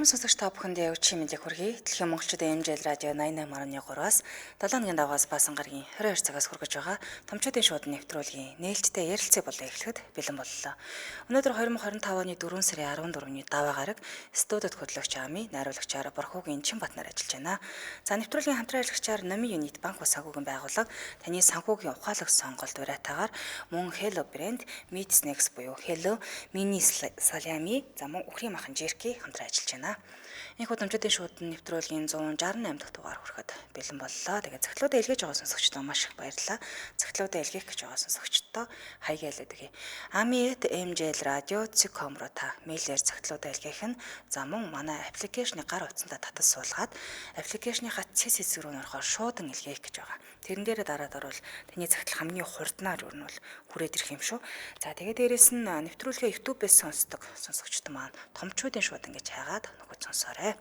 Эрхэм сонсогч та бүхэнд яг чи мэндийг хүргэе. Дэлхийн монголчуудын MJL радио 88.3-аас 7-ны давгаас баасан гарагийн 22 цагаас хүргэж байгаа томчуудын шууд нэвтрүүлгийн нээлттэй ярилцээ болон эхлэхэд бэлэн боллоо. Өнөөдөр 2025 оны 4 сарын 14-ний даваа гараг студид хөтлөгч Ами, найруулагчаар Борхогийн Чинбатнаар ажиллаж байна. За нэвтрүүлгийн хамтран ажиллагчаар Номи Юнит банк ус санхүүгийн байгууллага таны санхүүгийн ухаалаг сонголт уриатаагаар мөн Hello брэнд, Meet Snacks буюу Hello Mini Salami, за мөн Үхрийн махан Jerky хамтран ажиллаж байна. Энэ хөтөмчдийн шууд нэвтрүүлгийн 168 дахь дугаар хүрэхэд бэлэн боллоо. Тэгээд захидлуудаа илгээж байгаа сонсогчдоо маш их баярлалаа. Захидлуудаа илгээх гэж байгаа сонсогчдоо хаягалаад өгье. ami@mjlradio.com руу та мэйлээр захидлуудаа илгээх нь за мөн манай аппликейшны гар утсандаа татаж суулгаад аппликейшныхаа цэс хэсэг рүү нөрөхөөр шуудан илгээх гэж байгаа. Тэрэн дээр дараад орвол таны захидал хамгийн хурднаар өрнөл хүрээд ирэх юм шүү. За тэгээд дээрэс нь нэвтрүүлгээ YouTube-ээс сонсдог сонсогчд маань томчуудын шууд ингэж хайгаад нөхөд сонсоорой.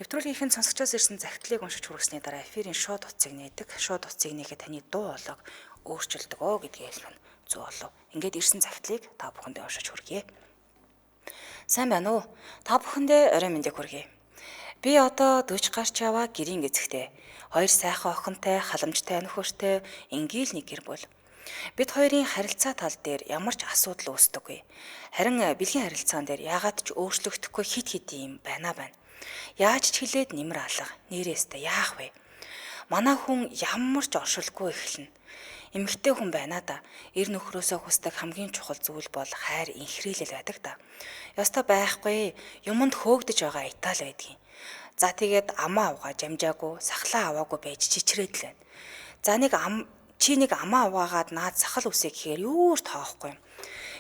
Нэвтрүүлгийнхэн сонсогчоос ирсэн захидлыг уншиж хүргэсний дараа эфирийн шууд утсыг нээдэг. Шууд утсыг нээхэд таны дуу хоолойг өөрчилдөг гэдгийг хэлэх нь зөв болов. Ингээд ирсэн захидлыг та бүхэндээ уншиж хүргэе. Сайн байна уу? Та бүхэндээ орой мэндийг хүргэе. Би одоо 40 гарч яваа гэрийн эзэгтэй. Хоёр сайхан охинтой, халамжтай нөхөртэй ингээл нэг гэр бүл. Бид хоёрын харилцаа тал дээр ямар ч асуудал үүсдэггүй. Харин бэлгийн харилцаан дээр яагаад ч өөрчлөгдөхгүй хит юм байна. Яаж ч хилээд нэмэр алга. Нэрээстэй яах вэ? Манай хүн ямар ч оршилгүй эхэлнэ. Эмэгтэй хүн байна да. Эр нөхрөөсөө хүсдэг хамгийн чухал зүйл бол хайр инхрийлэл байдаг да. Ёстой байхгүй. Юмд хөөгдөж байгаа Итали байдгийн. За тэгээд амаа авгаа жамжаагүй, сахлаа аваагүй байж чичрээд л байна. За чи нэг амаа аваагаад наад сахал үсэ гэхээр юу ч тоохгүй юм.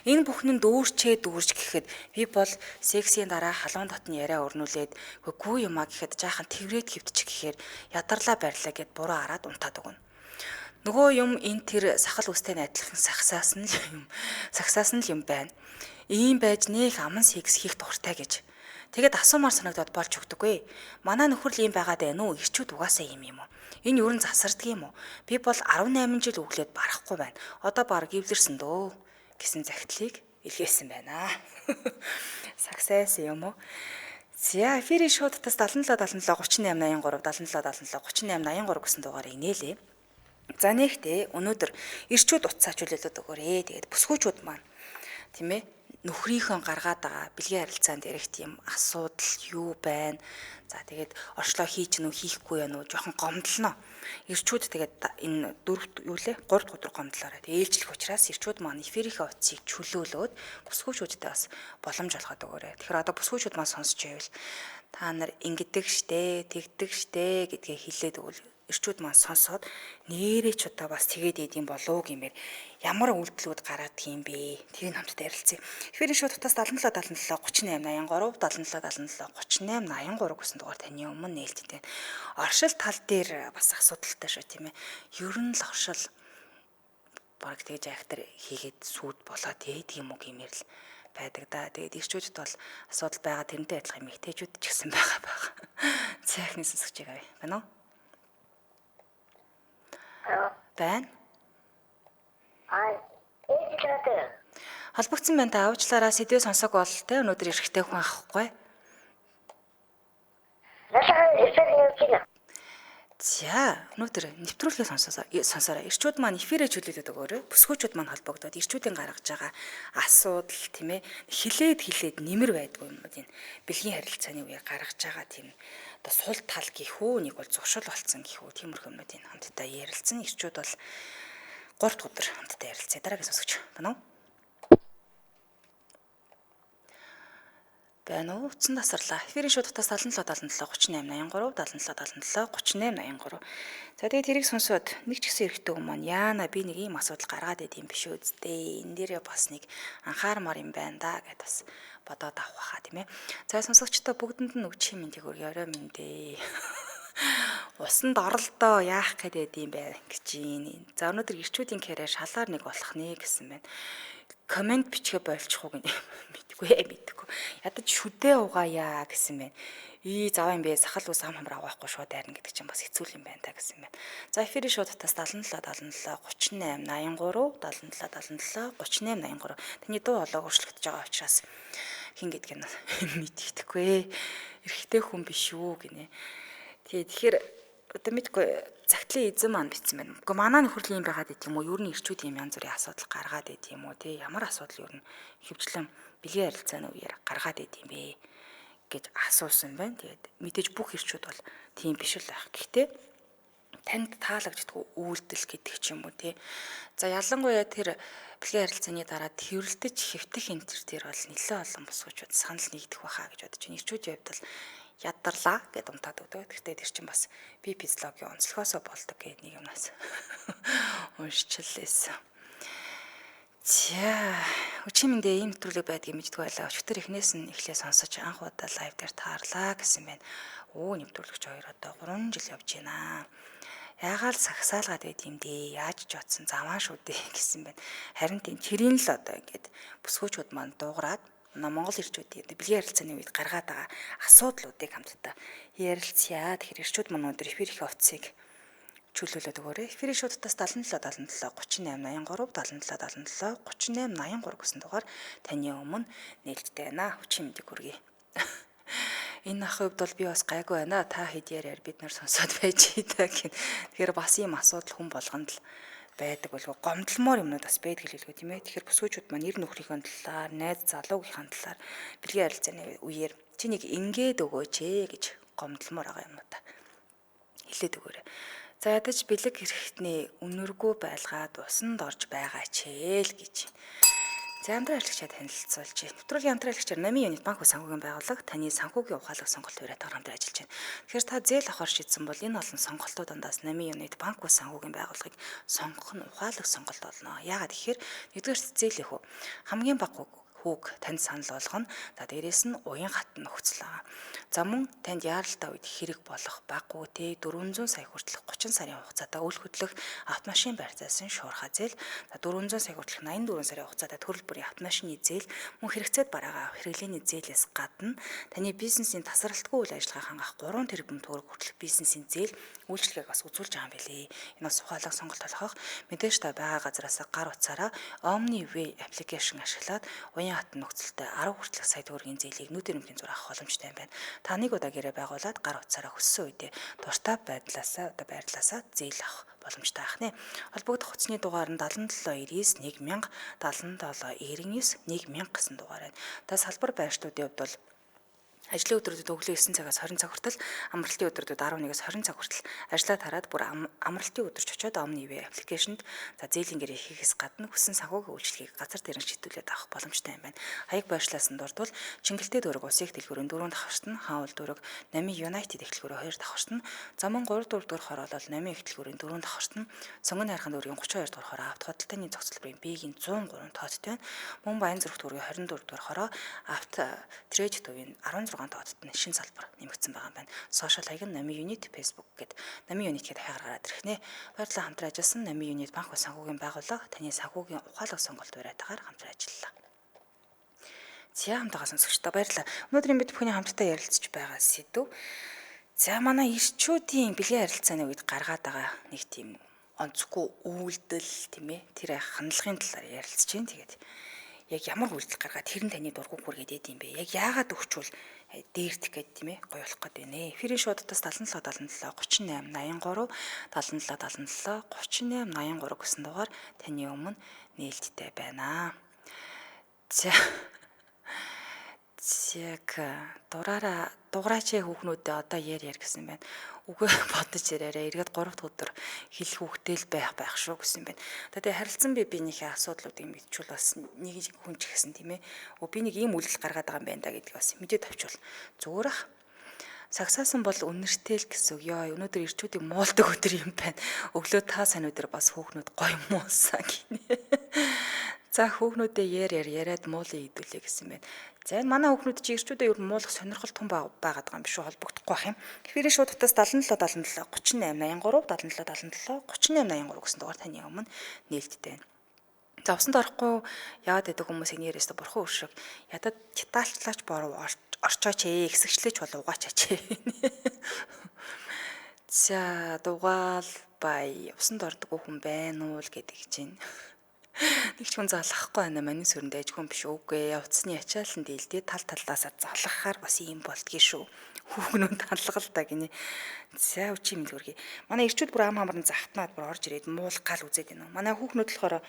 Энэ бүхнэн дүүрч гэхэд би бол сексийн дараа халуун дотны яриа өрнүүлээд гүү юмаа гэхэд жаахан тэврээд хөвтчих гэхээр ядарлаа барьлаа гэд буруу хараад унтаад өгнө. Нөгөө юм энэ тэр сахал үстэй найдлахын сагсаас нь л юм байна. Ийм байж нэх аман секс хийх дуртай гэж. Тэгээд асуумаар санагдаад болж өгдөггүй. Манай нөхөр л ийм байгаад байна уу? Ирчүүд угаасаа ийм юм уу? Энэ юу н засарддаг юм уу? Би бол 18 жил өглөөд барахгүй байна. Одоо баг эвлэрсэн дөө гэсэн захидлыг илгээсэн байна. Саксес юм уу? За эфирийн шуудтаас 77 77 38 83 77 77 38 83 гэсэн дугаарыг нээлээ. За нэгтээ өнөөдөр ирчүүд утсаач үлээлээд өгөөрэй. Тэгээд бүсгүүчүүд маань тийм ээ нөхрийнхөө гаргаад байгаа бэлгийн харилцаанд ярих тийм асуудал юу байна? За тэгээд оршлоо хийж нү хийхгүй яа нү жоохон гомдлоно. Ирчүүд тэгээд энэ 3 дахь өдөр гомдлоорой. Тэгээд ээлжлэх учраас ирчүүд маань эфирийнхээ утсыг чөлөөлөөд бүсгүүчүүдтэй бас боломж олгоод өгөөрэй. Тэгэхээр одоо бүсгүүчүүд маань сонсч байвал та нар ингэдэг штэ, тэгдэг штэ гэдгээ хэлээд өгвөл ирчүүд маань сонсоод нэрээ ч удаа бас тэгээд идэм болов гэмээр ямар үйлдэлүүд гараад тийм бэ? Тэгээ хамтдаа ярилцъя. Эфирийн шууд утас 77 77 38 83 77 77 38 83 гэсэн дугаар таны өмнө нээлттэй. Оршил тал дээр бас асуудалтай шүү тийм ээ. Ер нь л оршил баг тэгж айхтар хийгээд сүйд болоо тэгээд юм уу гэмээр л байдаг да. Тэгээд ирчүүдэд бол асуудал байгаа тэрнтэй адилхан эмэгтэйчүүд ч гэсэн байгаа. Цайхны сонсогчийг авъя. Байна уу? Байна. Холбогдсон байна та авчлаараа сэдвээ сонсог бол те өнөөдөр эрэхтэй хүн авахгүй. За өнөөдөр нэвтрүүлгээ сонсоорой. Ирчүүд маань эфирээ чөлөөлөд өгөөрэй. Бүсгүүчүүд маань холбогдоод ирчүүдийн гаргаж байгаа асуудал тийм ээ хилээд нэмэр байдгүй юм уу энэ бэлгийн харилцааны үеэр гаргаж байгаа тийм одоо сул тал гихүү нэг бол зуршил болцсон гихүү тиймэрхүү юмнуудын хамтдаа ярилцсан. Ирчүүд бол 3 дахь өдөр хамтдаа ярилцъя. Дараагийн сонсогч байна уу? Байна уу? Утсан тасарлаа. Эфирийн шууд утас 77 77 38 83 77 77 38 83. За тэгээд тэрийг сонсоод нэг ч гэсэн эрэхтэй хүмүүс маань яана би нэг ийм асуудал гаргаад идэм биш үсттэй. Энэ дээрээ бас нэг анхаармаар юм байна да гэд бас бодоод авах хаа тийм ээ. За сонсогчдоо бүгдэнд нь өчиг мэндийг өргөөрэй мэндээ. Усанд оролдоо яах гээд юм бэ гэж юм. За өнөөдөр ирчүүдийн карьер шалаар нэг болох нэ гэсэн байна. Комент бичгээ болчих уу гэнэ мэдгүй. Ядаж шүдээ угаая гэсэн байна. Заваа юм бэ сахал ус хамраа авахгүй шууд дайрна гэдэг чинь бас хэцүү юм байна та гэсэн байна. За эфирийн шууд утас 77 77 38 83 77 77 38 83 таны дуу хоолой өөрчлөгдөж байгаа учраас хин гэдг нь мэддэхгүй. Эрэгтэй хүн биш үү гинэ. Тэгэхээр одоо мэдгүй цагтлын эзэн маань бичсэн байна. Гэхдээ манай нөхөрл юм байгаад идэв юм уу? Ер нь ирчүүд юм янз бүрийн асуудал гаргаад идэв юм уу? Тэ ямар асуудал ер нь ихэвчлэн бэлгийн харилцааны үеэр гаргаад идэв юм бэ гэж асуусан байна. Тэгээд мэдээж бүх ирчүүд бол тийм биш л байх. Гэхдээ танд таалагддаггүй үйлдэл гэдэг ч юм уу тий. За ялангуяа тэр бэлгийн харилцааны дараа тэрвэрлдэж хэвтэх энэ төр бол нэлээд олон босгочуд санал нэгдэх байхаа гэж бодож байна. Ирчүүдийн хувьд бол ядарлаа гэд унтаад өгдөг. Гэхдээ тэр чинь бас би физиологийн онцлогоосоо болдог гэдэг нэг юмнаас уншчихлээсэн. За өчигдөр мэндэ ийм нэвтрүүлэг байдгийг мэддгүй байлаа. Өчигдөр эхнээс нь эхлээ сонсож анх удаа лайв дээр таарлаа гэсэн байна. Нэвтрүүлэгч хоёр одоо 3 жил явж байна. Яагаад сагсаалгаад байд юм дээ? Яаж ч утсан заваа шүү дээ гэсэн байна. Харин тийм тэрийн л одоо ингээд бүсгүүчүүд маань дуугараад Монгол ирчүүдийн бэлгийн харилцааны үед гаргаад байгаа асуудлуудыг хамтдаа ярилцъя. Тэгэхээр ирчүүд маань өнөөдөр эфир их офцыг чөлөөлөд өгөөрэй. Эфирийн шуудтаас 77 77 38 83 77 77 38 83 гэсэн дугаар таны өмнө нээлттэй байна. Хүчин мэндийг хүргэе. Энэ ах хувьд бол би бас гайгүй байна. Та хэдийгээр бид нар сонсоод байж ийдэ гэх. Тэгэхээр бас ийм асуудал хүн болгонд л байдаг болов гомдлмоор юмнууд бас байдаг хэлгүй тийм ээ. Тэгэхээр бүсгүүчүүд маань нэр нөхрийнхөө талаар, найз залуугийн талаар бэлгийн харилцааны үеэр чи нэг ингээд өгөөч гэж гомдлмоор байгаа юм уу та. Хэлээд өгөөрэй. За ядаж бэлэг хэрэгтний үнэргүй байлгаад усанд орж байгаа ч л гэж. За хамтран ажиллагчаа танилцуулж байна. Нэвтрүүлгийн хамтран ажиллагчаар Намын юнит банк санхүүгийн байгууллага таны санхүүгийн ухаалаг сонголт хуриатаар хамтран ажиллаж байна. Тэгэхээр та зээл авахар шийдсэн бол энэ олон сонголтуудаас Намын юнит банк санхүүгийн байгууллагыг сонгох нь ухаалаг сонголт болно. Яагаад гэхээр нэгдүгээр зээл их үү хамгийн бага хүүг танд санал болгоно. За дээрэс нь уян хатан нөхцөл байгаа. За мөн танд яаралтай үед хэрэг болох баг үтэй 400 сая хүртэлх 30 сарын хугацаатай үйл хөдлөх автомашин барьцаасан шуурхай зээл. За 400 сая хүртэлх 84 сарын хугацаатай төрөл бүрийн автомашины зээл мөн хэрэгцээд бараагаа хэрэглээний зээлээс гадна таны бизнесийн тасралтгүй үйл ажиллагаа хангах 3 тэрбум төгрөг хүртэлх бизнесийн зээл үйлчлэгийг бас үзүүлж байгаа юм билий. Энэ бас ухаалаг сонголт болгох. Мэдээж та байгаа газараас гар утсаараа OmniWay аппликейшн ашиглаад уян хатан нөхцөлтэй 10 хүртэлх сая төгрөгийн зээлийг нүд эрмгийн зур авах боломжтой юм байна. Та нэг удаа гэрээ байгуулад гар утсаараа хүссэн үедээ дуртай байрлалаасаа зээл авах боломжтой байх нэ. Холбогдох утасны дугаар нь 7799 1000 7799 1000 гэсэн дугаар байна. Та салбар байршлуудын хувьд бол ажлын өдрүүдэд өглөө 9 цагаас 20 цаг хүртэл, амралтын өдрүүдэд 11-ээс 20 цаг хүртэл ажиллаа тараад бүр амралтын өдөрч очиод OmniWay аппликейшнд за зээлийн гэрээ хийхээс гадна хүссэн санхүүгийн үйлчлэгийг газар дээрэн шийдвэрлээд авах боломжтой юм байна. Хаяг байршлаас нь дурдвал Чингэлтэй дүүрэг улсын их дэлгүүрийн 4 давхарт нь, Хаул дүүрэг Намын United их дэлгүүрийн 2 давхарт нь, Замун 3 дүүрэг хороолол Намын их дэлгүүрийн 4 давхарт нь, Сонгон хайрхан дүүргийн 32 дугаар хороо авт хөдөлтөний зохицолбарын B-ийн 103 тооттой байна. Мөн Баянзүрх дүүргийн 24 дугаар хороо авт Трэж төвийн 16 тоотод нь шин салбар нэмэгдсэн байгаа юм байна. Сошиал хаяг нь Намын юнит Facebook гэд Намын юнит гэд хаягаар гараад ирэх нэ. Баярлалаа хамтран ажилласан Намын юнит банк санхүүгийн байгууллага таны санхүүгийн ухаалаг сонголт бариатаагаар хамтран ажиллалаа. За хамтдаа сонсогчдоо баярлалаа. Өнөөдөр бид бүхний хамтдаа ярилцж байгаа сэдв. За манай ирчүүдийн бэлгийн харилцааны үед гаргаад байгаа нэг тийм онцгүй үйлдэл тийм ээ тэр хандлагын талаар ярилцж байна. Тэгээд яг ямар үйлдэл гаргаад тэр нь таны дургуг хүргээд идэм бэ? Яг яагаад өгчвөл дээрдэх гэдэг тийм ээ гоё болох гээд байна. Эфирийн шуудтаас 77 77 38 83 77 77 38 83 гэсэн дугаар таны өмнө нээлттэй байна. За дугаараач хүүхнүүдээ одоо яар гэсэн байна. Үгүй бодож ирээрээ эргээд 3 дахь өдөр хэлэх хүүхдэл байх шүү гэсэн байна. Тэгээ харилцан биенийхээ асуудлуудыг мэдчихвэл бас нэг хүн ч гэсэн тийм ээ. Би нэг ийм үйлдэл гаргаад байгаа юм байна да гэдгийг бас мэдээд авчвал зүгээр ах. Сагсаасан бол үнэртэй л гэсэн үг. Ёо өнөөдөр ирчүүдийг муулдаг өдөр юм байна. Өглөө та сайн өдөр бас хүүхнүүд гоё муулсан гинэ. За хүүхнүүдээ яриад муулын идүүлээ гэсэн байна. За энэ манай хүүхнүүд чи ирчүүдээ ер нь муулах сонирхол том байгаад байгаа юм биш үү холбогдохгүй байх юм. Эфирийн шуудтаас 77 77 38 83 77 77 38 83 гэсэн дугаар таны өмнө нээлттэй байна. За усанд орохгүй яагаад гэдэг хүмүүс энийрээс бурхан өршөг ядад читаалчлаач боров орчооч хэсэгчлээч бол угаачаач. За дугаал бай усанд ордгоо хүн байна уу л гэдэг чинь. Нэг ч хүн залхахгүй байна маний сүрэнд ээж хүн биш үгүй утасны ачаалан дийлдээ тал талаасаа залхахаар бас юм болдгий шүү. Хүүхнүүд ханлагалтай гинэ. За үчи юм зүрхий. Манай ирчүүд бүр ам хамрын захтнаад бүр орж ирээд муулах гал үзээд байна. Манай хүүхнүүд болохоор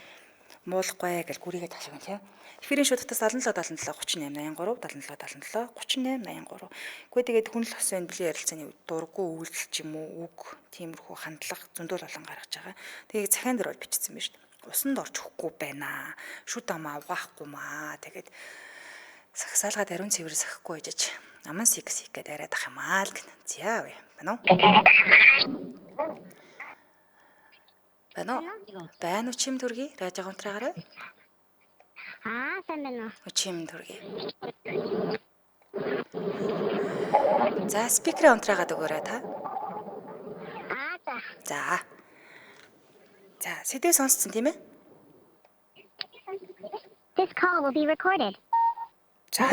муулахгүй гэж гүрийгээ тахлах юм тийм. Эфирийн шуудтаас 77 77 38 83 77 77 38 83. Гэхдээ тэгээд хүн л хосын бэлэн ярилцааны үед дурггүй үйлдэл ч юм уу үг тиймэрхүү хандлага зөндөл болон гаргаж байгаа. Тэгээд захиан дээр бол бичсэн байна шүү дээ. Усанд орж хөхгүй байна. Шүд амаа угаахгүй маа. Тэгээд сагсаалгаад ариун цэвэр сахгүй гэж аман сик гэдэг яриад ах юм аа л гэнэ. За вэ. Байна уу? Байна уу? Байна уу чим төргий? Радио гонтраагаараа. Сайн байна уу? Чим төргий. За спикерээ онтраагаад өгөөрэй та. За. За, сэдвээ сонсцсон тийм ээ? This call will be recorded. За.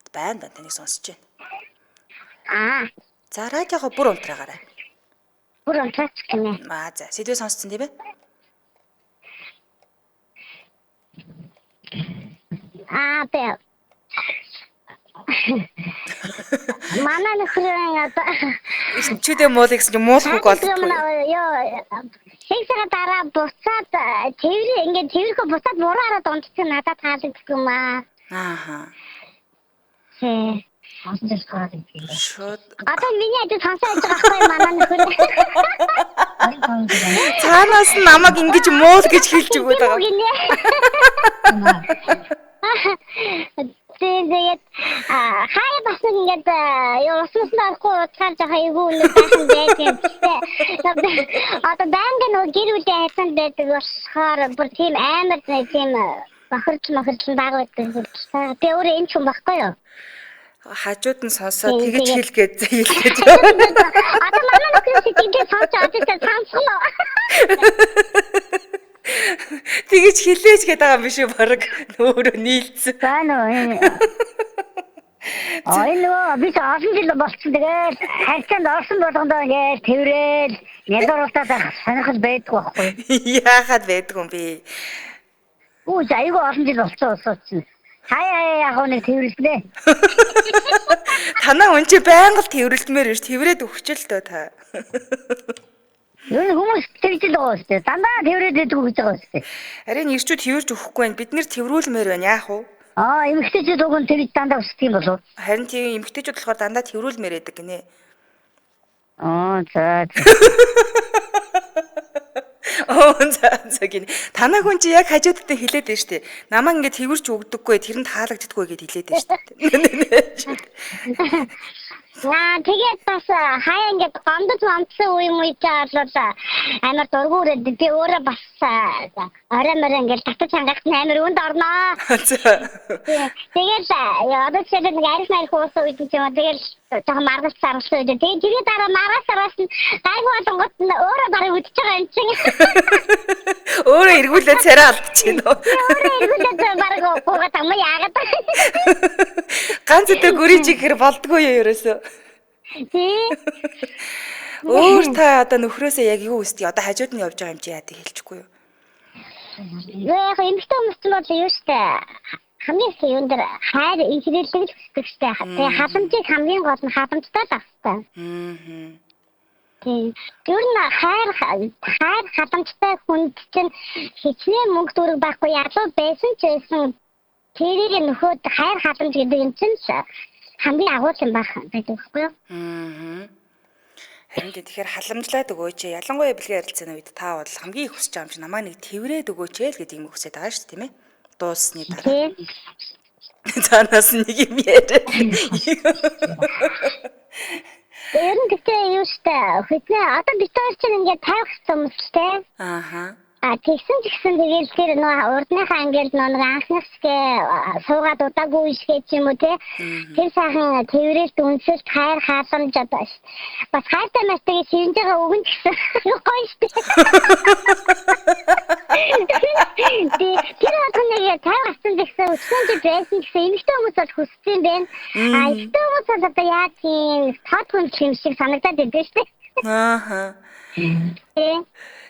Байна таны сонсож байна. За, радиогоо бүр унтраагаарай. Бүр унтраач гинэ. За, сэдвээ сонсцсон тийм ээ? Бэл. Манай нөхрийн одоо чүдэ муул гэсэн чинь муулах үг болдог. Хэсэг дараа буцаад тэрийг ингээд тэрхүү буцаад муураараа дунджсан надад таалагддаг юм аа. Хасан зэс гараад юм. Шууд. Одоо миний ажил сонсож байгаа байхгүй манай нөхөр. Цаанаас нь намайг ингэж муул гэж хэлж өгöd байгаа. Тэгээд хаяа бас ингээд уусмас нарахгүй уцаар жахаа эвгүй нэг байсан байдаг. Одоо банк нь гэр бүлийн хайсан байдаг болохоор бүр тийм амар тийм бахарч баг байдаг. Би өөрөө энэ ч юм байхгүй юу? Хажууд нь сонсоод тэгэж хэлгээд хэлгээд. Одоо манай нөхөд тэгэж сонсоод цаансгнаа. Тэгэж хэлээч гээд байгаа юм биш үү баг өөрөө нийлцсэн. Байна уу? Нөө би олон жил болчихсон тэгээд хайцанд орсон болгондоо ингээд тэрэл нядруултаад санахад байдгүй байхгүй. Яахад байдгүй юм бэ? Айгүй олон жил болчихсон уусаач. Хаяа яг нэг тэрэлдээ. Танаа хүн чи байнга тэрэлдмээр биш тэрвэрэд өгчл дөө та. Юу хүмүүс тэрж л байгаа шүү дээ. Дандаа тэрвэрэд өгөх гэж байгаа шүү дээ. Харин ирчүүд тэрвэрж өгөхгүй байна. Бид нэр тэрврүүлмээр байна яах вэ? Эмэгтэйчүүд уг нь тэрж дандаа өсдөг юм болов. Харин тийм эмэгтэйчүүд болохоор дандаа тэрврүүлмээр байдаг гинэ. За. За гинэ. Танаа хүн чи яг хажуудтай хэлээд байна шүү дээ. Намаа ингэ тэрвэрч өгдөггүй, тэрэнд таалагддаггүй гэд хэлээд байна шүү дээ. Тэгээд бас хаяа ингээд гомдод амтсан үе бол амар дургуурээд би өөрөө бас орой ингээд татаж хангахт амар үнд орноо. Тэгээд одоо ч нэг арис найр хоос үед ч юм тэгээд жоохон маргалц сарсан үед тэгээд дараа маргаас араас гайгүй болонгот өөрөө барыг үдчихэж байгаа юм чинь. Өөрөө эргүүлээд царай алдчихэв нөө. Өөрөө эргүүлээд барыг гуугаад амаа яагаад. Ганц өдөр гүрийжих хэр болдгоо юу ерөөсөө. Өөр та одоо нөхрөөсөө яг юу үстэй? Одоо хажууд нь явж байгаа юм чи яадаг хэлчихгүй юу? Яг эмэгтэй хүмүүс ч бол юу штэ. Хамгийн их юм дээр хайр инженерлэг хүсдэг штэ. Тэгээ халамжийг хамгийн гол нь халамжтай байх штэ. Тэр нь хайр халамжтай хүнд чинь хичнээн мөнгө дүрэг байхгүй ялуу байсан ч байсан тэрийг нөхөд хайр халамж гэдэг юм чинь хамгийн агуу юм байх байдаг байхгүй юу? Харин тэгэхээр халамжлаад өгөөч. Ялангуяа бэлгийн ярилцааны үед та бол хамгийн их хүсэж байгаа юм чи намайг нэг тэрврээд өгөөч л гэдэг юм хүсэж байгаа шүү дээ тийм ээ. Дуусны дараа. Цаанаас нэг юм яриад. Ер нь гэдэг юу штэ. Хитнээ одоо бид хоёр чинь ингээд тавих юм шүү дээ. Тэгсэн тэгээд тэр урдныхаа ингээд нэг анхнасгээ суугаад удаагүй ишгээ ч юм уу те. Тэр сайхан тэрвэрэлт үнсэлт хайр халамж одоо бас хайртай мартыг шинж байгаа өгөн гэсэн гоё штэ. Тэр одооний тавьсан гэсэн үчсэн чи байсан гэсэн эмэгтэй хүмүүс бол хүссэн байх. Эмэгтэй хүмүүс одоо яаж тийм тод хүн шиг санагдаад байдаг штэ. Ааха. Тий.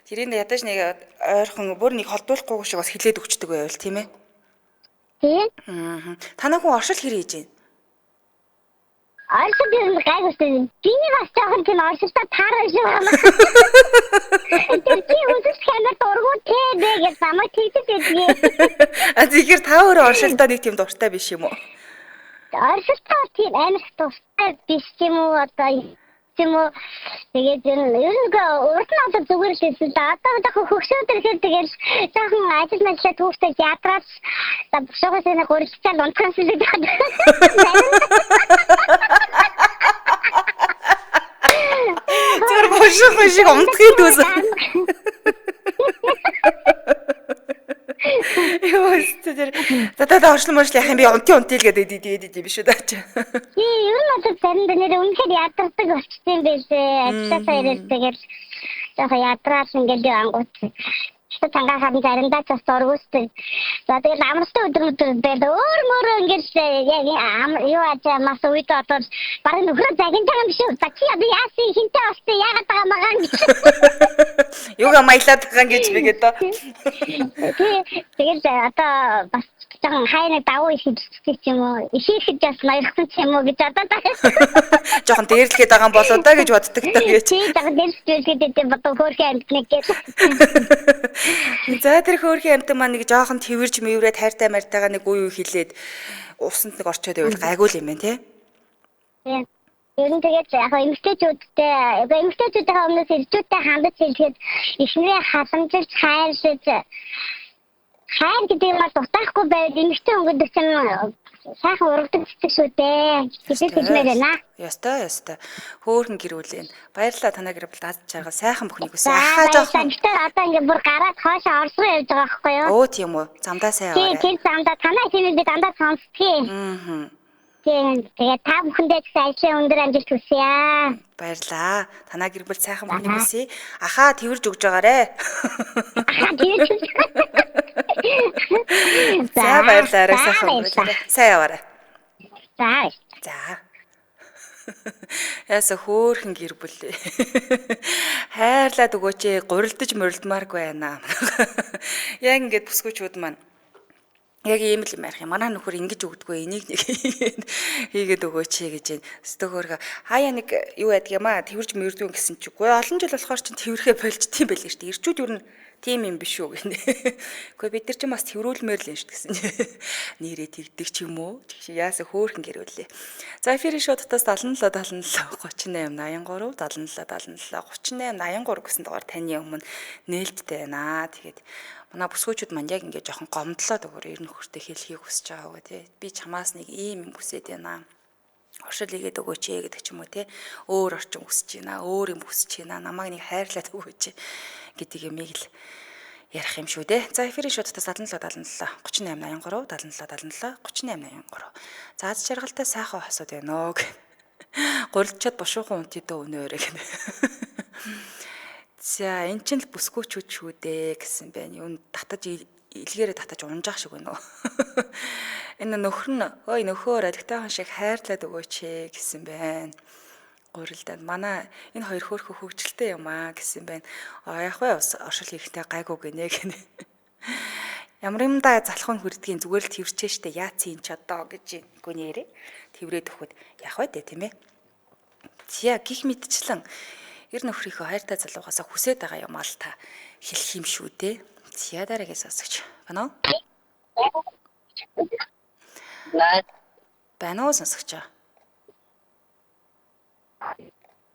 Тэрийг ядаж нэг ойрхон бүр нэг холдуулахгүй шиг бас хилээд өгчдөг байвал тийм ээ. Тий. Аа. Танаа хүн оршил хэр хийж байна? Оршил юм гайгүйсэн. Биний бас жоохон тийм оршилтаа таарах шиг байна. Тэр чи үсэж хэмээр дургуй тий гэж намайг тийдэг гэдгийг. А тэгэхээр та өөрөө оршилтаа нэг тийм дуртай биш юм уу? Оршилтаа тийм амар тустай биш юм уу одоо юм уу тэгээд ер нь урд нь одоо зүгээр л байсан да одоо хөгшөөд ирэхэд тэгээд жоохон ажил мэдлээ түүхтэй ядраад бушуугаас нэг гурилчаад унтсан сүлээд байна. Тэр бушуух шиг унтхын төс. Тэр за оршлон яах юм би унтил гэдэг идэд юм шүү даа чи. Тий, ер нь одоо заримдаа нэр үнэхээр ядардаг болчихсон байлээ. Ажилласаа ирээд тэгээд жоохон ядраад ингээд ангууд. Чи тангаа хам заримдаа ч бас зургуустай. За тэгээд амралтын өдрүүд байдаг. Өөр ингээд яг юу ажаа мас үед одоо барин нөхрөө загин байгаа юм биш үү? За чи одоо яасан хинтээ болтой яагаад байгаа магаан гэж. Юугаа маялаад байгаа гэж бигээд доо. Тэгээд одоо бас жоохон хайна давуу их хийчих юм уу? Ихийхэд бас маярхсан ч юм уу гэж одоо жоохон дээрлэхэд байгаа юм болоо да гэж боддог та гэж. Тий, жоохон дээрлэхэд бодох хөөрхөн амтныг гэж. За тэр хөөрхөн амтан маань нэг жоохон твэрж мэврээд хайртай марьтайгаа нэг үе хилээд усанд нэг орчоод байвал гайгүй юм байна тий. Тий. Ер нь тэгээд яг эмэгтэйчүүдтэй өмнөөс ирчүүдтэй хандаж хэлгээд эхнэрээ халамжилж хайрлаж хайр гэдэг юм бол дутаахгүй байвал эмэгтэй хүн гэдэг чинь сайхан урагдаг цэцэг шүү дээ. Тэгэлж хэлмээр байна. Ястай. Хөөхөн гэрүүлэн. Баярлалаа танаа гэр бол дад чарга сайхан бүхнийг үсэ. Ахаа жоохон. Тэгэхээр одоо ингээ бүр гараад хоошоо орсоо явж байгаа байхгүй юу? Оо тийм үү. Замдаа сайн яваарай. Тийм замдаа танаа хэмээн би дандаа сонсдгийг. Аа. Тэгээд та бүхэндээ ч ажлын өндөр амжилт хүсье. Баярлаа. Танаа гэр бүл сайхан бүхнийг үсэ. Ахаа тэрж өгж байгаарэ. За баярлалаа. Сайхан байна. Сайн яваарай. За. Яса хөөхөн гэр бүл. Хайрлаад өгөөч ээ. Гурилдаж морилдмааргүй байна. Яг ингээд бүсгүүчүүд маань яг ийм л юм ярих юм. Манай нөхөр ингэж өгдөггүй энийг нэг хийгээд өгөөч гэж байна. Өстөгөөр хаяа нэг юу ядг юм аа тэрж мөрдөө гэсэн чи үгүй олон жил болохоор чин тэрхээ болчтiin байл шүү дээ. Ирчүүд юу н тийм юм биш үү гэнэ. Үгүй бид нар ч бас тэрүүлмээр л юм шүү гэсэн. Нэрээ тэгдэг ч юм уу. Яаса хөөхөн гэрүүлээ. За эфирийн шоудтаас 77 38 83 77 77 38 83 гэсэн дугаар таны өмнө нээлттэй байна. Тэгээд манай бүсгүүчүүд мань яг ингээд жоохон гомдлоод өгөр ер нь нөхөртөө хэлхийг хүсэж байгаа гоо тий. Би чамаас нэг ийм юм хүсэж байна. Оршил игээд өгөөч ээ гэдэг ч юм уу тий. Өөр орчин хүсэж байна. Өөр юм хүсэж байна. Намайг нэг хайрлаад өгөөч гэдэг юмыг л ярих юм шүү дээ. За эфирийн шоудтаас 77 38 83 77 77 38 83. За аз жаргалтай сайхан хосууд байна өө. Гурилчаад бушуухан унтидөө өнөөрэй гэнэ. За эн чинь л бүсгүүчүүд шүү дээ гэсэн байна. Юу татаж илгээрээ татаж унжаах шиг байна уу? Энэ нөхөр нь ой нөхөр адигтайхан шиг хайрлаад өгөөч ээ гэсэн байна. Гурилдаад манай энэ хоёр хөөрхөн хөвгчлээ юм аа гэсэн байна. Яг бай оршил хийхдээ гайгүй гинэ гэнэ. Ямар юм да залхуун хүрдгийн зүгээр л твэрчээ штэ яац юм ч одоо гэж гүнээрээ тврээд өгөхөд яг бай дээ тийм ээ. Зя гих мэдчлэн ер нөхрийнхөө хайртай залуугаасаа хүсээд байгаа юм аа л та хэлэх юм шүү дээ. Зя дараагаас асууж байна уу? Байна уу сонсогч?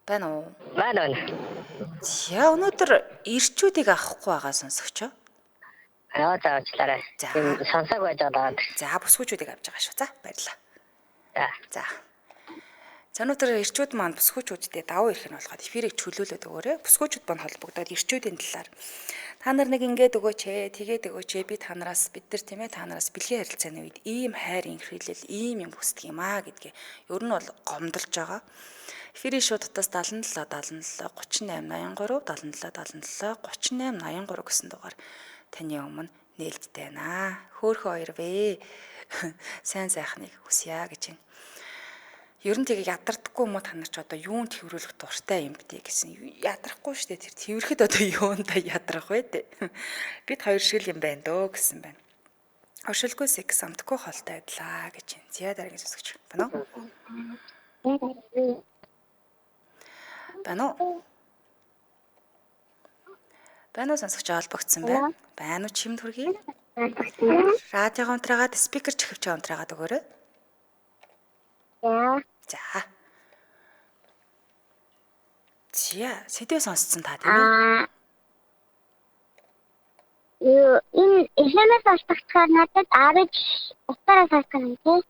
Байна уу? Байна. Зя өнөөдөр ирчүүдийг авахгүй байгаа сонсогч. Заачлаарай. Сонсог байж байгаа. За бүсгүүчүүдийг авч байгаа шүү. За баярлалаа. За. За өнөөдөр ирчүүд маань бүсгүүчүүдтэй давуу ирэх нь болоход эфирийг чөлөөлөд өгөөрэй. Бүсгүүчүүд маань холбогдоод ирчүүдийн талаар та нар нэг ингээд өгөөч ээ, тэгээд өгөөч ээ. Бид нар тийм ээ та нараас бэлгийн харилцааны үед ийм хайр инхрийлэл, ийм юм хүсдэг юм аа гэдгээ ер нь бол гомдолж байгаа. Эфирийн шуудтаас 77 77 38 83 77 77 38 83 гэсэн дугаар таны өмнө нээлттэй байна. Хөөхөн хоёр вэ. Сайн сайхныг хүсье гэж байна. Ер нь тэгээ ядардаггүй юм уу та нар ч одоо юунд тэрвэрлэх дуртай юм бэ гэсэн. Ядрахгүй шүү дээ. Тэр тэрвэрэхэд одоо юунда ядрах вэ дээ. Бид хоёр шиг юм байна дөө гэсэн байна. Оршилгүй секс амтгүй холтой байдлаа гэж юм. Зя дараагийн сонсогч байна уу? Байна уу? Байна уу сонсогч олбогдсон байна. Байна уу чимд хүргэе? Радио онтраагаад спикер чихвч онтраагаад өгөөрэй. За. Зя сэдвээ сонсцсон та тийм үү? Энэ эхлээс олдчихаар надад авиж утаараа сонсох юм тий.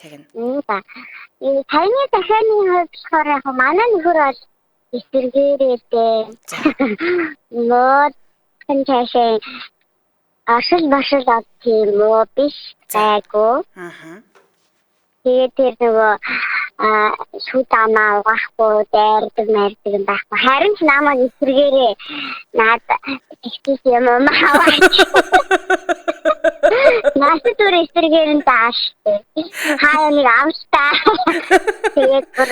Тэгнь. Таны дахианы хувьд болохоор яг манай нөхөр бол эсэргээрээ нөө конташээ ашиг ав тийм үү биш байгуу. Тэгээд тэр нөгөө шүдамаа угаахгүй дайрдаг юм байхгүй. Харин ч намайг эсрэгээрээ надад ихтэй юм аваач. Насад түр эсрэгээр нь тааштай. Хаяа нэг амстаа. Тэгээд бүр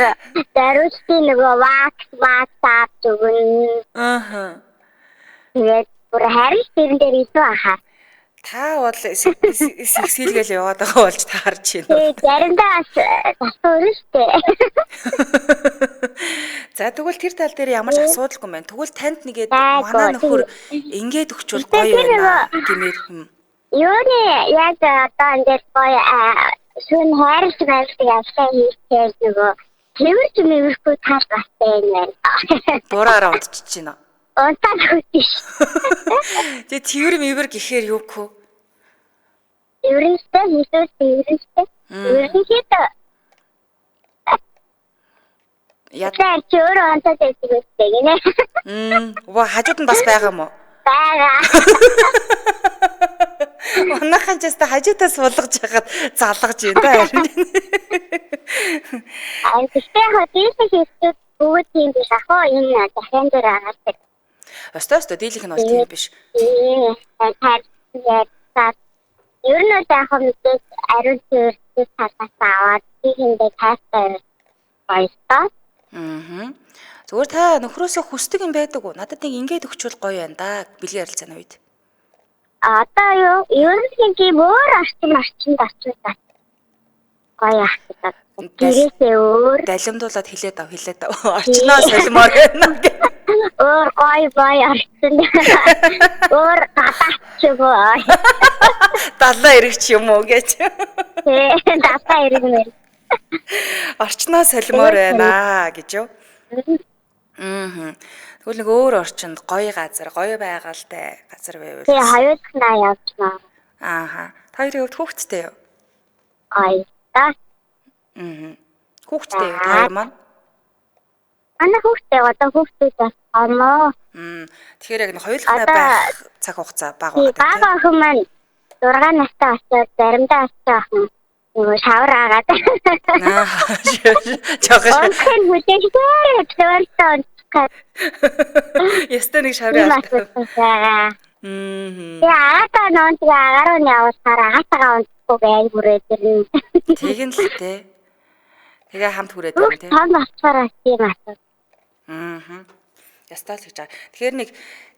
даруйчдын нөгөө WhatsApp зүгэн. Тэгээд бүр харин тэрэн дээр илүү ахаа. Та бол сэлгээл яваад байгаа болж та харж байна. Заримдаа асуурна штэ. За тэгвэл тэр тал дээр ямар ч асуудалгүй байна. Тэгвэл танд нэгээд манай нөхөр ингээд өгчвөл гоё байна гэмээр юм. Юуны яг одоо ингээд гоё шүн хайрч явсан хийхээр нөгөө тэрч мэрхүү тал бастай юм байна. Бураараа унтчих чинь. Унтаад хөтөш. Тэгээ тэрвэр мивэр гэхээр юу гэх вэ? Ерөнхийдөө ерөнхийдөө яа чөөр онцод өгдөг гинэ. Ва хажууд нь бас байгаа мó? Бага. Манайхан ч яста хажуудаас суулгаж яхад залгаж байна да харин. Гэхдээ хотелд бүгд тийм биш ахаа энэ дахин дээр агадаг. Өстөө дийлэх нь бол тийм биш. Ер нь яг мэдээ ариун цэвэрлэх талаас аваад тиймдээ тастай баярлалаа. Зүгээр та нөхрөөсөө хүсдэг юм байдаг уу? Надад нэг ингээд өгчвөл гоё байна да. Бэлгийн ярилцааны үед. Одоо юу? Ер нь тийм өөр орчинд очивол гоё ахдаг. Тэрээсээ өөр далимдуулаад хилээд ав. Орчноо солимоор байна. Өөр гоё орчин. Өөр гадаач юу? Далаа эргэж юм уу гэж. Далаа эргэмээр. Орчноо солимоор байна гэж юу? Тэгвэл нэг өөр орчинд гоё газар, гоё байгальтай газар байвал. Тэгээ хоёулаа явчихмаа. Та хоёрын хувьд хүүхэдтэй юу? Гоё та. Хүүхэдтэй юу та хоёр маань? Ана хүүхэдтэй одоо хүүхдүүд амаа. Тэгэхээр яг хоёулаа байх цаг хугацаа бага байгаа. Бага охин маань 6 настай болоод заримдаа охин нөгөө шавар агаад. Жогоо. Онцгой хүлээгээр төрсөн. Ястаа нэг шаврын алтаа. Яата нонт агаруу явуулахаар агатгаа унтахгүй бай бүрээд ирнэ. Тэгин л тээ. Тэгээ хамт хүрээд байна тий. Том болцоороо тийм асуу. Ястаа л гэж байгаа. Тэгэхээр нэг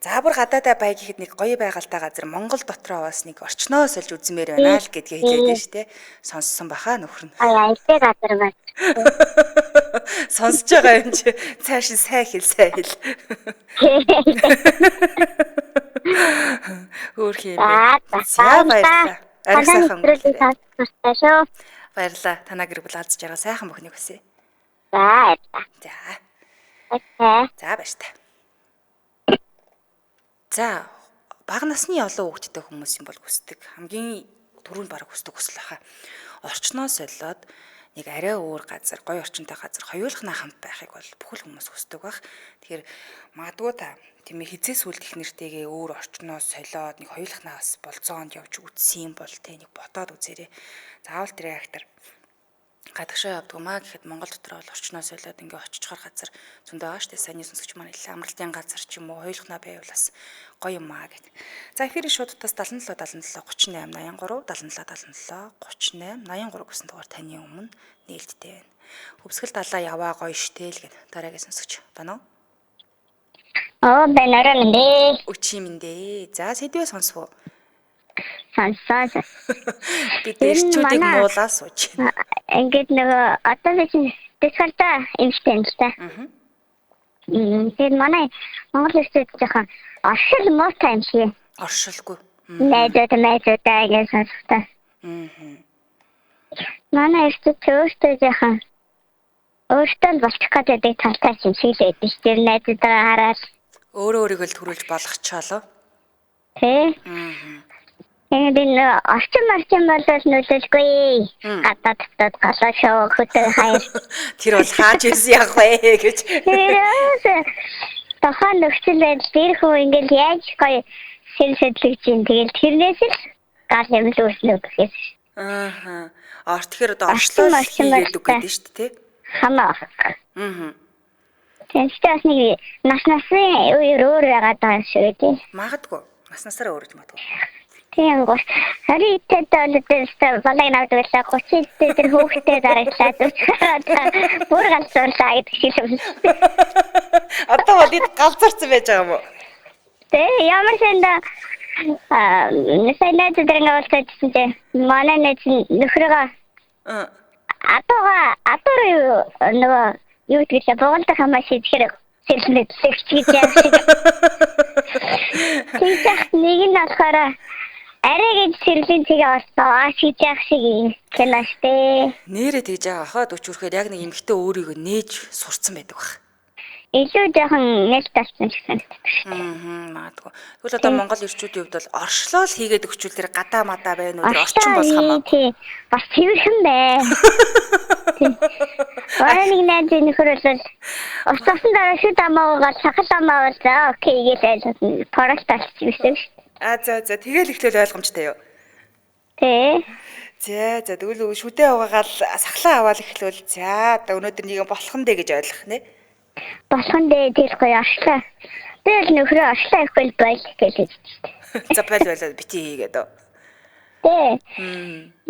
заабар гадаадаа бай гэхэд нэг гоё байгальтай газар Монгол дотроо бас нэг орчноо сольж үзмээр байна л гэдгээ хэлээд байна шүү дээ. Сонссон баха нөхөр нь. Айтай газар байна. Сонсож байгаа юм чи цааш нь сайн хэл. Хөөх юм бэ. За баярлалаа. Ариг сайхан өнгөрүүлээ. Баярлалаа. Танаа гэр бүл алзж байгаа сайхан бүхнийг хүсье. За. За баяр та. За бага насны олон хүүхэдтэй хүмүүс юм бол хүсдэг. Хамгийн түрүүнд бараг хүсдэг хүсэл баха. Орчноо солиод нэг арай өөр газар, гоё орчинтой газар хоёулахнаа хамт байхыг бол бүхэл хүмүүс хүсдэг баг. Тэгэхээр магадгүй та тийм ээ хизээс үл гэх нэртэйгээ өөр орчноо солиод нэг хоёулахнаа бас болцоонд явж үтсэн юм бол тэ нэг ботоод үзээрэй. Заавал тэр актер гадагшаа явдаг маа гэхэд Монгол дотор бол орчноо солиод ингээ очичхоор газар зөндөө ааштай сайн сонсогч маань хэлээ амралтын газар ч юм уу хоёулахнаа байвал бас Гоё юм аа гэд. За эфирийн шуудтаас 77 77 38 83 77 77 38 83 гэсэн дугаар таны өмнө нээлттэй байна. Хөвсгөл далаа яваа гоё штэ л гэд дараагийн сонсогч байна уу? бэнараа мэдээ. Өчимэндээ. За сэдвээ сонсвоо. Сонсоо. Бид эрчүүдийг муулаа сууж. Ингээд нөгөө одоо би чинь дэсгартаа имжтэй юм л та. Тэгээд манай Монгол эрчүүд жоохон оршил муутай юм шиг. Оршилгүй. Найдаа гэж сонсохтой. Манай эрчүүд өөртөө жоохон өөртөө л болчих гэдэг талтай юм шиг л байдаг ш. Тэр найдаа хараад Өөрийгөө л төрүүлж болгочоолоо. Тэ. Тэгээд орчин болол нөлөөлгүй. Гадаад татаад галаа шоу хөтөр хаяр. Тэр бол хааж ирсэн яг вэ гэж. Тохон нөхцөл байдал тэр хүн ингээл яаж гоё сэтлэгж юм. Тэгэл тэрнээс л гал юм л үүснэ гэхээс. Тэгэхээр одоо орчлол хийгээд үг гэдэг шүү дээ, тэ? Хамаа. Тэнгэрээс нэг насын үеэр өөр яагаад байгаа юм шиг тий. Магадгүй. Наснасаараа өөрөж магадгүй. Тийм гоо. Харин тэтэд балай навдаг байлаа 30 дээр хүүхдээ дарааглаад бүр галзуурлаа гэдэг шиг юм. Одоо бол эд галзуурсан байж байгаа юм уу? Тэ ямар сэнда нэсэлээд дэрнэвэлтэй чинь манай нэг нөхрөгөө атуу нөгөө юу гэдгийг боолтой хамаа шийдэхэр сэлнэт сэгчиж яах шиг. Тийч нэг нь болохоор арай гэж сэрлийн тэгээ орсоо шийдэж яах шиг киноштэй. Нэрээ тэгж байгаа хаад өчүүрхээр яг нэг эмэгтэй өөрийгөө нээж сурцсан байдаг баг. Илүү жоохон нэлт талсан гэсэн. Магадгүй. Тэгвэл одоо Монгол эрчүүдийн хувьд бол оршлол хийгээд өгчүүл тэр гадаа мадаа байна уу тэр орчин болох юм аа. Тий. Бас цэвэрхэн бай. Бараг нэг нөхөр бол устсан дараа шүд амаагаар сахал амаа бол окей гээл парасталч гэсэн шүү. За тэгэл ихлээл ойлгомжтой юу? Тий. За тэгвэл шүдээ угаагаал сахлаа аваад эхлэвэл за одоо өнөөдөр нэг болох нь дээ гэж ойлгох нэ. Болох нь дээ тэр гоё аршлаа. Тэгэл нөхрөө аршлаа ихгүй байл гэж хэлсэн. За байлаа бити хийгээд оо. Тий.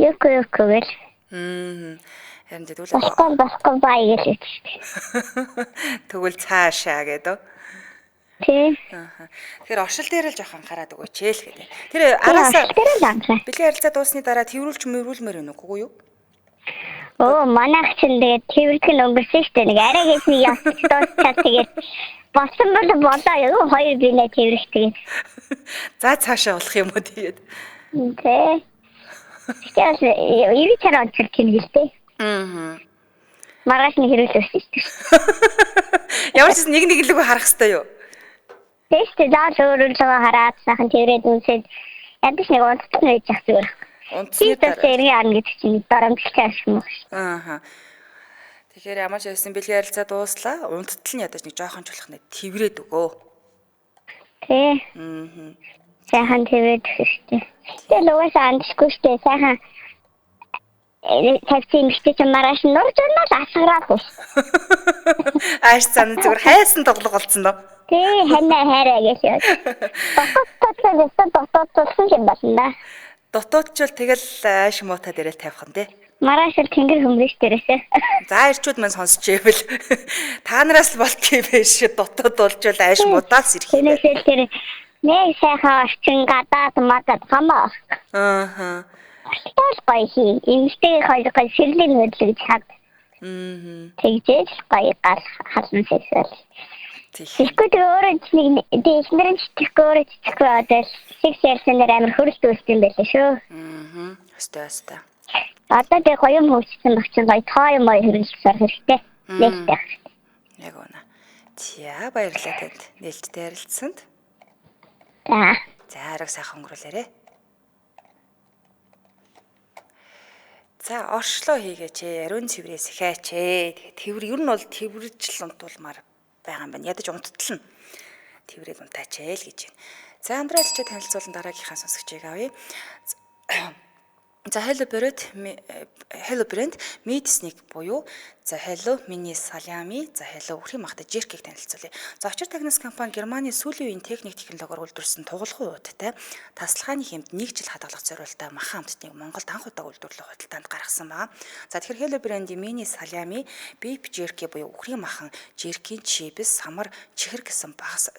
Юугүй гэл. Харин тэгвэл болохгүй бай гэж хэлсэн. Тэгвэл цаашаа гэдэг. Тий. Тэгэхээр оршил дээр л жоох анхаарад өгөөч л гэдэг. Тэр араасаа бэлгийн харилцаа дуусны дараа тэрвэрлж мөрүүлмээр байна уу юу? Манайх чинь тэгээд тэрвэрлэх нь өнгөрсөн шүү дээ. Нэг арай гэж нэг дуусчаад тэгээд болсон болоо юу хоёр бинэ тэрвэрлэх тэгээд. За цаашаа болох юм уу тэгээд. Тий. Тэгээс юу чараа онцлог юм гэлтэй. Маргааш нэг хэрүүлсэн шүү дээ. Ямар ч нэг л харах хэрэгтэй юу? Тэстэ заал өөрөөр хараад сайхан тэрээд үнсээд ядаж нэг унтсан байж ах зүгээр. Унтсны дараа эргээ арна гэдэг чинь дарамтлах юм уу? Тэгэхээр ямар ч байсан бэлгийн харилцаа дууслаа. Унттал нь ядаж нэг жоохон чулах нэг тврээд өгөө. Тий. Сайхан тврээд өгчтэй. Тэгэл угаасаа андшгүй штэ сайхан тавьсан мэгтэй ч маргааш нурж онол асгараад байна. Ааш цан зүгээр хайсан тоглох болсон доо. Тий, ханаа хайраа гэж. Дотоодсон юм байна. Дотоодчвал тэгэл ааш муута дээрээ тавих нь тий. Маргааш л тэнгэр хөмрөж дээрээсээ. За ирчүүд мань сонсч ивэл та нараас л болтгий биш дотоод болжвал ааш муудаас ирэх юм байна. Тэр нэг сайхан орчин гадаад мадад хамаа. Тол гоё хий. Эмэгтэй хоёр гоё сэрлийн мэдлэг чад. Тэгжээж гоё гал халан сэсэл. Тэгэхгүй тэр өөрөө нэг дэснэрэн читгэхгүй өөрөө читгэхгүй одоо сикс ярьсанаар амар хөрөлт юм байлаа шүү. Өстэй. Одоо тэг гоё юм хөвчсөн багчаа гоё тоо юм хөрөлт сар хэрэгтэй. Нээлттэй. Яг үнэ. За баярлалаа танд нээлттэй ярилцсанд. За арга сайхан өнгөрүүлээрэ. За оршлоо хийгээч, ариун цэврээ сэхээч. Тэгээд тэвэр ер нь бол тэвэрж л унтуулмаар байгаа юм байна. Ядаж унттал нь тэврээд унтаач л гэж байна. За Андреас ч танилцуулан дараагийнхаа сонсогчийг авъя. За Hello Brand Meat Snack буюу за Hello Mini Salami, за Hello үхрийн махтай жеркийг танилцуулъя. За Очир Тагнас компани Германы сүүлийн үеийн техник технологиор үйлдвэрлэсэн тугалгын ууттай тасалгааны хэмт 1 жил хадгалах зорилттой махан амттныг Монголд анх удаа үйлдвэрлэх худалдаанд гаргасан байна. За тэгэхээр Hello Brand-ийн Mini Salami, Beef Jerky буюу үхрийн махан жеркийн чипс, самар, чихэр гэсэн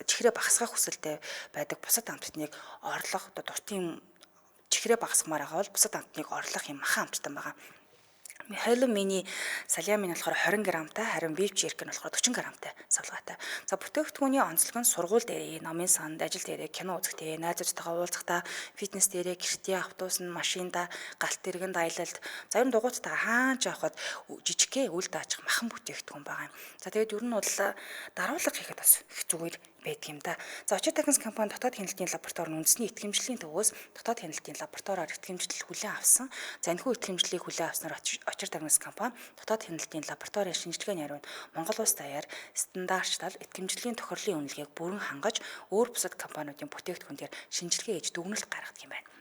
чихрээ багасгах хүсэлтэй байдаг бусад амттныг орлох дуртын чихрээ багасгамаар байгаа бол бусад амтныг орлох юм махан амттай байгаа. Hello Mini Salami нь болохоор 20 г-тай, харин Beef Jerky нь болохоор 40 г-тай савлгаатай. За бүтээгдэхүүний онцлог нь сургууль дээрээ, номын санд, ажил дээрээ, кино үзэхдээ, найзуудтайгаа уулзахдаа, фитнес дээрээ, гэртээ, автобусанд, машинда, галт тэргэнд аялалд, за ер нь дугуйтайгаа хаач явахад жижигхэн үл даачих махан бүтээгдэхүүн байгаа юм. За тэгээд ер нь бол даруулга хийхэд бас их зүгээр байдаг юм да. За Очир Тагнас компани дотоод хяналтын лаборатори нь үндэсний итгэмжлэлийн төвөөс дотоод хяналтын лабораториор итгэмжлэл хүлээн авсан. За энэхүү итгэмжлэлийг хүлээн авснаар Очир Тагнас компани дотоод хяналтын лабораторийн шинжилгээний хариунд Монгол улс даяар стандартчлал итгэмжлэлийн тохирлын үнэлгээг бүрэн хангаж өөр бусад компаниудын бүтээгдэхүүн дээр шинжилгээ хийж дүгнэлт гаргадаг юм байна.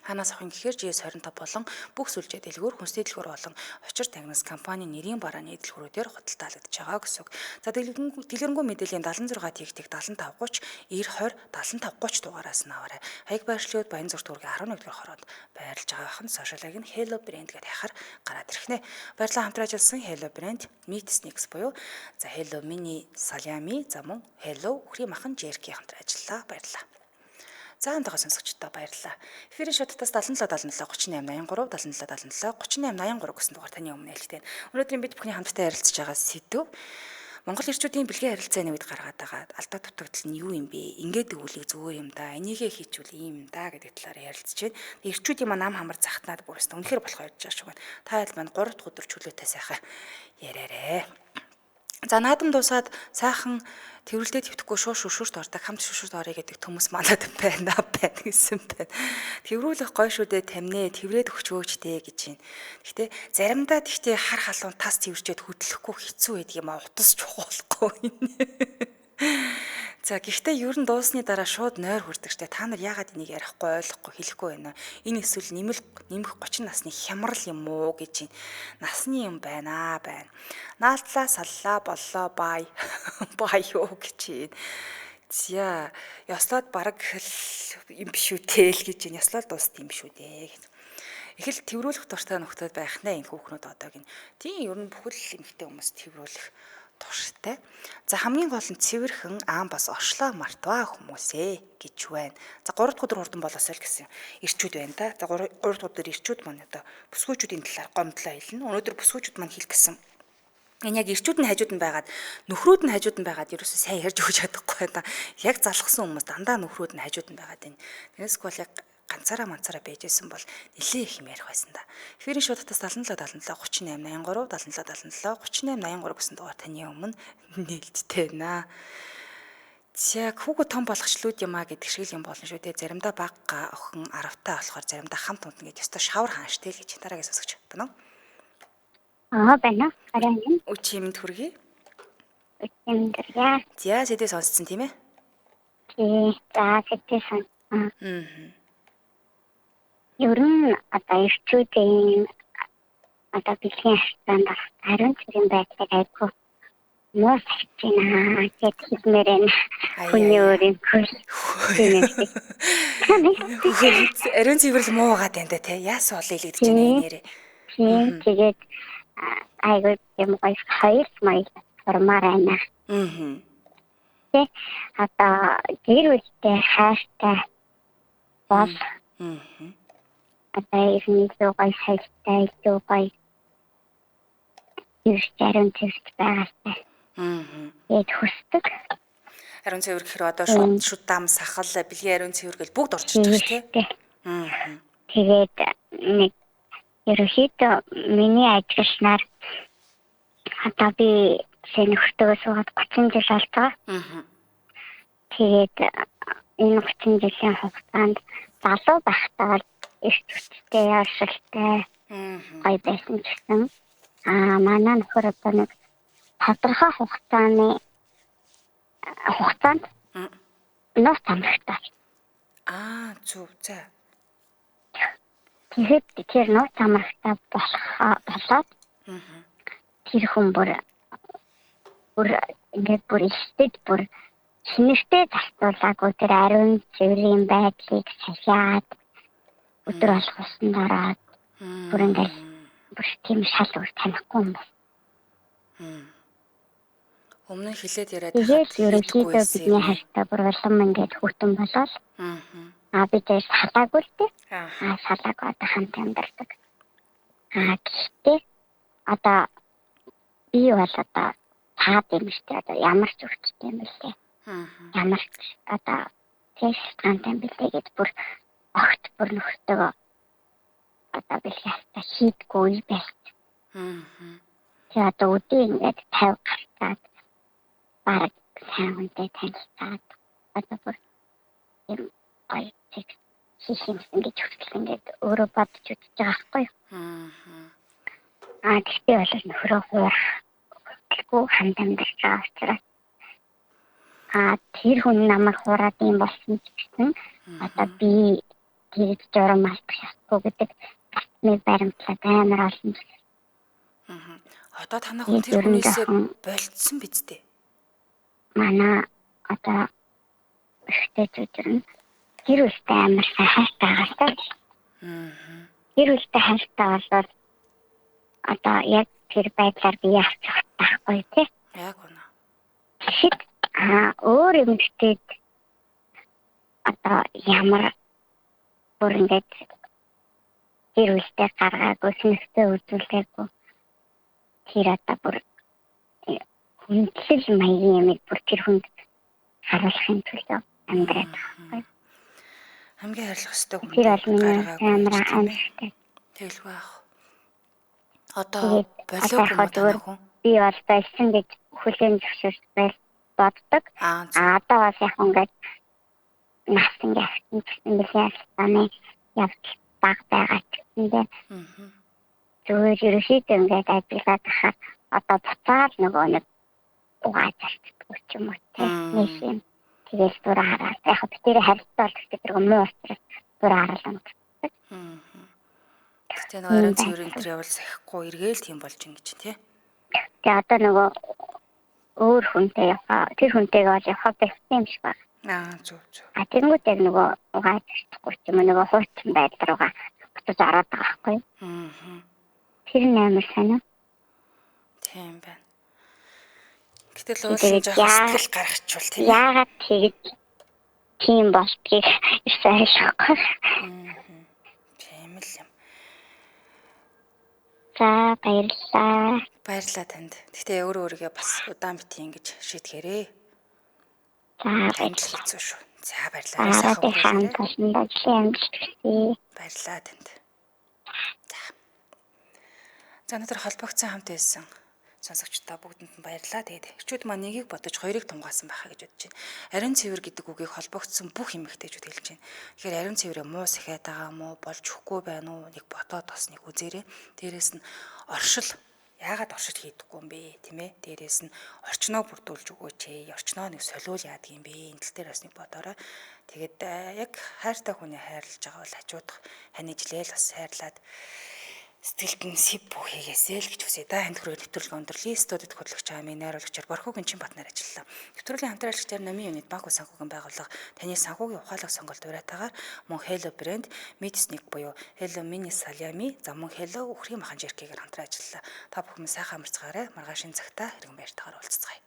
Ханаас авахын гэхээр GS25 болон бүх сүлжээ дэлгүүр хүнсний дэлгүүр болон Очир Тагнас компани нэрийн барааны дэлгүүрүүдээр худалдаалагдж байгаа гэсэн үг. За дэлгэрэнгүй мэдээллийн 76 тэгтэг 7530 9020 7530 дугаараас нь аваарай. Хаяг байршлууд Баянзүрт төргийн 11 дугаар хороонд байрлаж байгаа хэн сошиалыг нь Hello Brand гэдээ хахаар гараад ирэх нэ. Баярлалаа хамтран ажилласан Hello Brand Meat Snacks буюу за Hello Mini Salami за мөн Hello үхрийн махан Jerky хамтран ажиллалаа. Баярлалаа. За хамтдаа сонсогчдоо баярлалаа. Эфирийн шуудтаас 77 77 38 83 77 77 38 83 гэсэн дугаар таны өмнө хэлдэг. Өнөөдрийн бид бүхний хамтдаа ярилцж байгаа сэдв Монгол ирчүүдийн бэлгийн харилцааны үед гаргаад байгаа алдаа дутагдал нь юу юм бэ? Ингээд өгүүлэх зүгээр юм да. Энийгээ хийчихвэл ийм юм да гэдэг талаар ярилцж байна. Ирчүүд юм нам хамар захтнаад бүрээс үнэхээр болох байж байгаа шүү байна. Та хэд маань 3 дахь өдөр чөлөөтэй сайхан яриарэ. За наадам дуусаад сайхан тэрвэрлдээ твдэхгүй шуушурт ордог хамт шуушурт орё гэдэг хүмүүс манад байна гэсэн байна. Тэрврүүлэх гой шүдэ тамнэ тэрврээд өгчөөчтэй гэж байна. Гэхдээ заримдаа тэгтээ хар халуун тас тэрвэрчээд хөдлөхгүй хэцүү байдаг юм а утас чухалхгүй. За гэхдээ ер нь дуусны дараа шууд нойр хүрдэг штэ. Та нар яагаад энийг ярихгүй ойлгохгүй хэлэхгүй байна. Энэ эсвэл нэмэх 30 насны хямрал юм уу гэж байна. Насны юм байна. Наалтлаа саллаа боллоо бай. Бай юу гэж байна. За ёслоод бараг юм биш үү тэл гэж байна. Ёслоод дууст юм биш үү дээ. Эхэл тэрврүүлэх дуртай нөхдөд байх нэ энэ хүүхнүүд одоогийн. Тийм ер нь бүхэл эмэгтэй хүмүүс тэрврүүлэх турштай. За хамгийн гол нь цэвэрхэн бас оршлоо мартваа хүмүүсээ гэж байна. За 3 дахь өдөр хурдан болоосай л гэсэн ирчүүд байна да. За 3 дахь өдөр ирчүүд маань одоо бүсгүйчүүдийн талаар гомдлоо хэлнэ. Өнөөдөр бүсгүйчүүд маань хэл гэсэн. Энэ яг ирчүүд нь хажууд нь байгаад нөхрүүд нь хажууд нь байгаад ерөөсөө сайн ярьж өгч чадахгүй да. Яг залхсан хүмүүс дандаа нөхрүүд нь хажууд нь байгаад байна. Тэгээс бол яг ганцаараа манцаараа байжсэн бол нэлээ их юм ярих байсан да. Эфирийн шуудтаас 77 77 38 83 77 77 38 83 гэсэн дугаар таны өмнө нээлттэй байна. За хүүхэд том болгочлууд юм а гэдэг шиг юм болно шүү дээ. Заримдаа баг охин аравтаа болохоор заримдаа хамт унтна гэж өстой шавар хааштай л гэж дараагийн сонсогч байна уу? Байна. Арай юм. Үчи юмд хүргэе. Яа. За сэдвээ сонсцсон тийм ээ? За сэдвээ ер нь одоо ирчүүдийн одоо бэлгийн харьцаанд ариун цэргийн байдлыг айгүй муу сахиж байна гэж хэлмээрэн хүний өөрийн ариун цэвэрлэл муу байгаа тань те яас олё л гэж байна нэрээ. Тэгээд айгүй юм гоё хоёр смайл формаар байна. Тэ одоо гэр бүлтэй хайртай бол одоо ирнэ зугай хайртай зугай ариун цэвэрлэл байгаатай. Тэгээд хүсдэг. Ариун цэвэр гэхээр одоо шүд дам сахал бэлгийн ариун цэвэргэл бүгд орж ирж байгаа тийм. Тэгээд нэг ерөөхдөө миний ажиглашнаар одоо би сэнхтөө суугаад 30 жил болж байгаа. Тэгээд энэ 30 жилийн хугацаанд залуу байхдаа эрт хүчтэй яаршилтай гоё байсан ч гэсэн манай нөхөр одоо нэг тодорхой хугацаанд нууц амрахтай. Зүг за. Тэгэхэд тэр нууц амрахтаа болоод тэр хүн бүр ингээд бүр ихтэд бүр шинэртэй застуулаагүй тэр ариун цэврийн байдлыг сахиад өдөр болгосон дараа бүр ингээд бүр тийм шал үр танихгүй юм байна. Өмнө хилээд яриад тэгээд ерөнхийдөө бидний хайртай бүр улам ингээд хүйтэн болоод би тэр салаагүй л дээ. Салаагүй одоо хамт амьдардаг. Гэхдээ одоо би бол одоо цаад юм шүү дээ. Одоо ямар ч өвчтэй юм бэлээ. Ямар ч одоо тест гантай бэлээгээд бүр огт бүр нөхдөг одоо бэлээ хийдгүй байс. Тэгээ одоо үдээ ингээд 50 гарцаад бараг сайн үнтэй танилцаад одоо бүр юм айцэг хийхимсэн гэж хүсэл ингээд өөрөө бодож үзэж байгаа байхгүй юу. Гэхдээ бол нөхрөө хуурахгүй хамт амьдарч байгаа учраас тэр хүн намайг хуураад юм болсон ч гэсэн одоо би тэр журам алдах шалтгагүй гэдэг гатны баримтлаад амар олон. Одоо танах хүн тэр хүнээсээ болцсон биз дээ. Манай одоо ихтэй зүрэн тэр үстэй амар хайртай байгаа. Тэр үстэй хайртай болоод одоо яг тэр байдлаар би яах таахгүй тий. Яг үнэ. Тэгэхэд өөр юмчтэд одоо ямар бүр ингээд тэр үстэй гаргаагүй сүнстэй үзүүлээгүй тэр одоо бүр хүндлэл маягийн юмыг бүр тэр хүнд харуулахын тулд амьдраад байгаа. Хамгийн хайрлах ёстой хүн гаргаагүй. Тэгэлгүй ах. Одоо болоогүй хүн. Би бол байсан гэж хүлээн зөвшөөрч боддог. Одоо бас яг ингээд нас ингээд юм явж баг байгаа гэсэндээ зүгээр ерөөсөө ингээд ажиллаад хахад одоо буцаад нөгөө нэг угааж авчихдаг юм уу тийм. Тэгэл бүр хараад яг тэр харилцаа бол тэр муу учраас бүр харалаа. Тэгтээ нөгөө ариун цэврийн тэр явал сахихгүй эргээл тийм болж ин гэж тий. Тэгээ одоо нөгөө өөр хүнтэй яваа тэр хүнтэйгээ бол явах байсан юм шиг байна. Зүг. Тэнгүүд яг нөгөө угааж авчихгүй ч юм уу нөгөө хуучин байдал руугаа буцаж ороод байгаа байхгүй юу? Тэр нэмэр санаа. Тийм байна. Гэтэл уулын жоох сэтгэл гаргачвал тийм. Яагаад тэгэж тийм болтгийг сайшгүй. Тийм л юм. За баярлалаа. Баярлалаа танд. Гэтэ өөрийгөө бас удаан бити ингэж шийтгээрээ. За хэцүү шүү. За баярлалаа. Сайхан хүрээлээ. Баярлалаа танд. За өнөөдөр холбогдсон хамт байсан сонсогчдоо бүгдэнд нь баярлалаа. Тэгээд эхчүүд маань нэгийг бодож хоёрыг тунгаасан байхаа гэж бодож байна. Ариун цэвэр гэдэг үгийг холбогдсон бүх эмэгтэйчүүд хэлж байна. Тэгэхээр ариун цэврээ муу сахиад байгаа мó болж өгөхгүй байна уу? Нэг бодоод бас нэг үзээрэй. Дээрээс нь оршил яагаад оршиж хийдэггүй юм бэ тийм ээ? Дээрээс нь орчноо бүрдүүлж өгөөч ээ. Орчноо нэг солиул яадаг юм бэ? Энэ тал дээр бас нэг бодоорой. Тэгээд яг хайртай хүний хайрлаж байгаа бол хажуудах ханижлээл бас хайрлаад сэтгэлд нь сэв бүхийгээсэй л гэж хүсэе да. Энд хүрээ нэвтрүүлэг өндөрлөе. Студид хөтлөгч амийн найруулагчаар Борхогийн чин Батнаар ажиллалаа. Нэвтрүүлгийн хамтраалагчаар Намын юнит банк санхүүгийн байгууллага таны санхүүгийн ухаалаг сонголт уриатаагаар мөн Hello брэнд Medsnik буюу Hello Mini Salami за мөн Hello үхрийн махан жеркигээр хамтран ажиллалаа. Та бүхэн сайхан амарцгаарай. Маргааш энэ цагта хэрэгэн байртайгаар уулзцгаая.